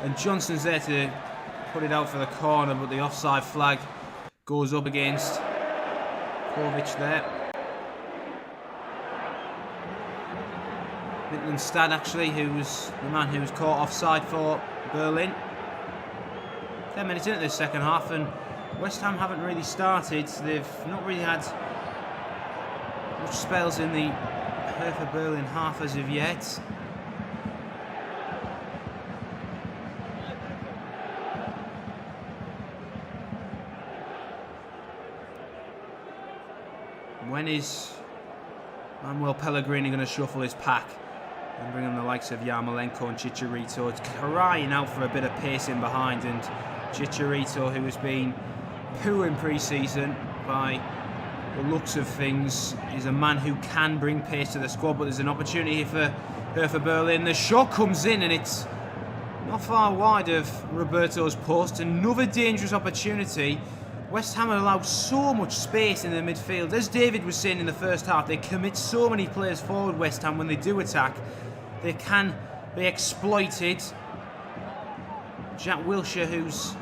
And Johnson's there to put it out for the corner, but the offside flag goes up against Kovic there. Stad actually, who was the man who was caught offside for Berlin. 10 minutes into this second half, and West Ham haven't really started. They've not really had much spells in the Hertha Berlin half as of yet. When is Manuel Pellegrini going to shuffle his pack and bring on the likes of Yarmolenko and Chicharito? It's crying out for a bit of pace in behind, and Chicharito, who has been poor in pre-season by the looks of things, is a man who can bring pace to the squad, but there's an opportunity here for Hertha Berlin. The shot comes in and it's not far wide of Roberto's post. Another dangerous opportunity. West Ham allowed so much space in the midfield. As David was saying in the first half, they commit so many players forward, West Ham, when they do attack. They can be exploited. Jack Wilshere, who's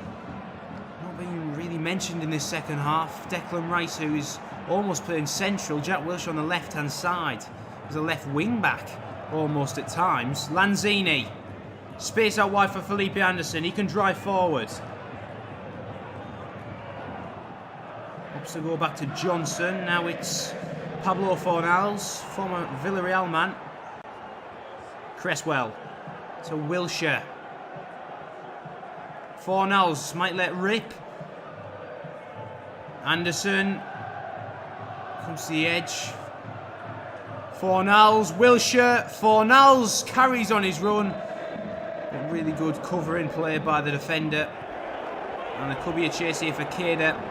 not been really mentioned in this second half. Declan Rice, who is almost playing central. Jack Wilshere on the left-hand side. He's a left wing-back, almost at times. Lanzini. Space out wide for Felipe Anderson. He can drive forward. Opts to go back to Johnson. Now it's Pablo Fornals, former Villarreal man. Cresswell to Wilshere. Fornals might let rip. Anderson comes to the edge. Fornals, Wilshere. Fornals carries on his run. A really good covering play by the defender. And there could be a chase here for Keda.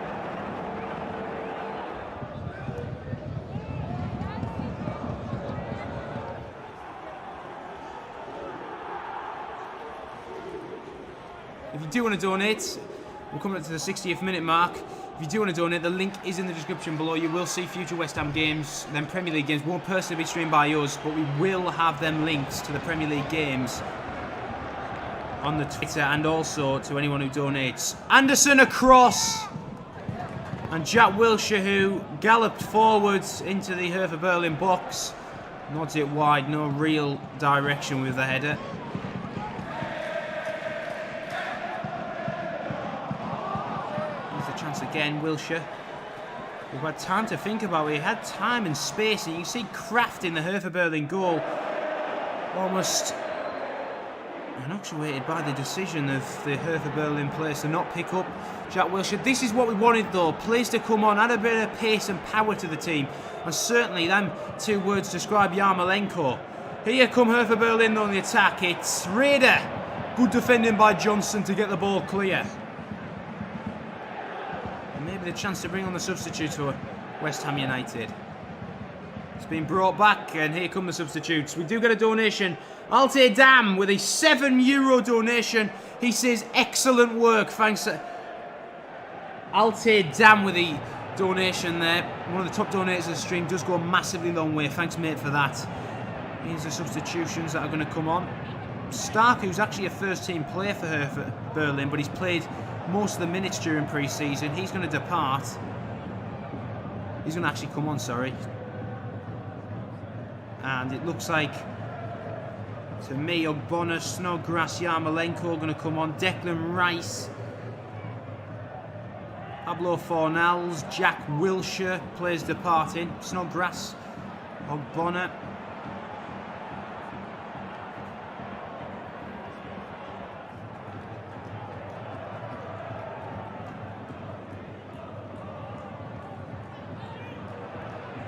If you do want to donate, we're coming up to the 60th minute mark. If you do want to donate, the link is in the description below. You will see future West Ham games, then Premier League games. Won't personally be streamed by us, but we will have them links to the Premier League games on the Twitter and also to anyone who donates. Anderson across. And Jack Wilshere, who galloped forwards into the Hertha Berlin box, nods it wide. No real direction with the header. Chance again, Wilshere. We've had time to think about it. We had time and space, and you see Kraft in the Hertha Berlin goal, almost actuated by the decision of the Hertha Berlin players to not pick up Jack Wilshere. This is what we wanted though, players to come on, add a bit of pace and power to the team, and certainly them two words describe Yarmolenko. Here come Hertha Berlin on the attack. It's Raider. Good defending by Johnson to get the ball clear. The chance to bring on the substitute for West Ham United. It's been brought back, and here come the substitutes. We do get a donation. Alte Dam with a €7 donation. He says, excellent work. Thanks. Alte Dam with the donation there. One of the top donators of the stream. Does go a massively long way. Thanks, mate, for that. Here's the substitutions that are going to come on. Stark, who's actually a first-team player for Hertha Berlin, but he's played most of the minutes during pre-season. He's going to depart. He's going to actually come on, sorry. And it looks like, to me, Ogbonna, Snodgrass, Yarmolenko are going to come on. Declan Rice, Pablo Fornals, Jack Wilshere, players departing. Snodgrass, Ogbonna.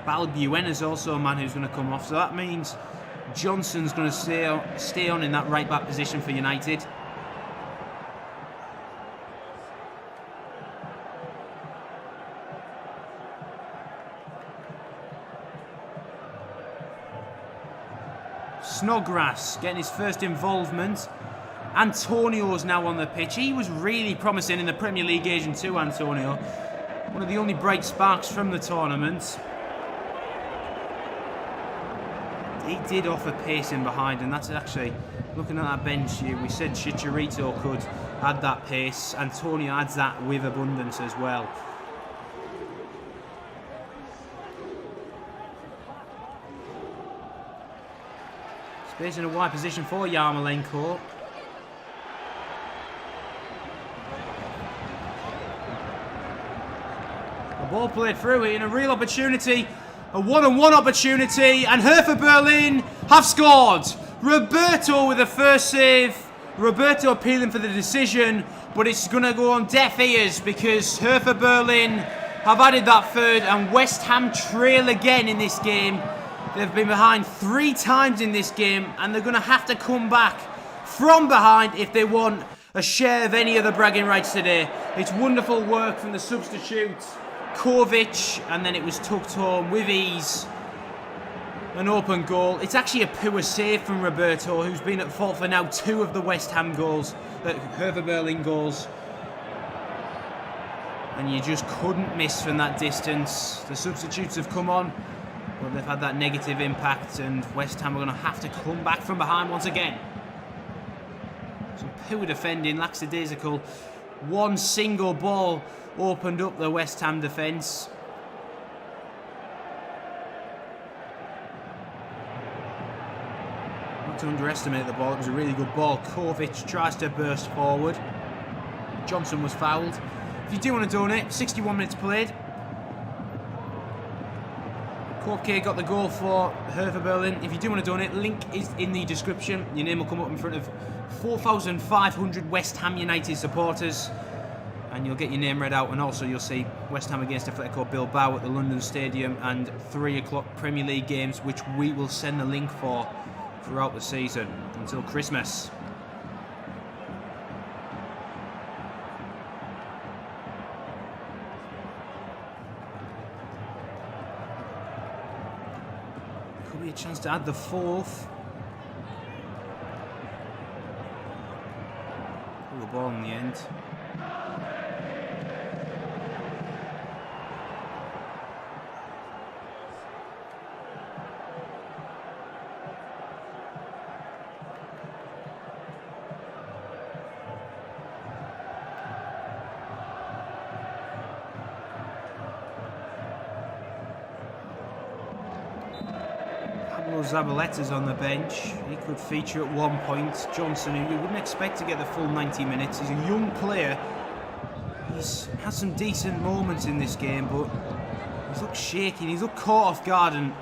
Balbuena is also a man who's going to come off, so that means Johnson's going to stay on in that right back position for United. Snodgrass getting his first involvement. Antonio's now on the pitch. He was really promising in the Premier League Asian too, Antonio. One of the only bright sparks from the tournament. he did offer pace in behind, and that's actually, looking at that bench here, we said Chicharito could add that pace. Antonio adds that with abundance as well. Space in a wide position for Yarmolenko. The ball played through it in a real opportunity, a one-on-one opportunity, and Hertha Berlin have scored. Roberto with the first save. Roberto appealing for the decision, but it's going to go on deaf ears because Hertha Berlin have added that third, and West Ham trail again in this game. They've been behind 3 times in this game, and they're going to have to come back from behind if they want a share of any of the bragging rights today. It's wonderful work from the substitutes, Kovic, and then it was tucked home with ease. An open goal. It's actually a poor save from Roberto, who's been at fault for now 2 of the West Ham goals, Hertha Berlin goals. And you just couldn't miss from that distance. The substitutes have come on, but they've had that negative impact, and West Ham are going to have to come back from behind once again. Some poor defending, lackadaisical. One single ball opened up the West Ham defence. Not to underestimate the ball, it was a really good ball. Kovic tries to burst forward. Johnson was fouled. If you do want to donate, 61 minutes played. Korpke got the goal for Hertha Berlin. If you do want to donate, link is in the description. Your name will come up in front of 4,500 West Ham United supporters, and you'll get your name read out, and also you'll see West Ham against Atletico Bilbao at the London Stadium, and 3 o'clock Premier League games, which we will send the link for throughout the season until Christmas. Could be a chance to add the 4th. Pull the ball in the end. Zabaleta's on the bench. He could feature at one point. Johnson, who you wouldn't expect to get the full 90 minutes. He's a young player. He's had some decent moments in this game, but he's looked shaky. He's looked caught off guard, and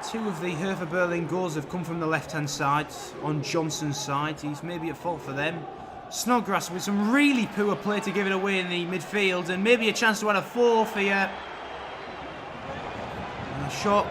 2 of the Hertha Berlin goals have come from the left-hand side, on Johnson's side. He's maybe at fault for them. Snodgrass with some really poor play to give it away in the midfield, and maybe a chance to add a 4th here. And a shot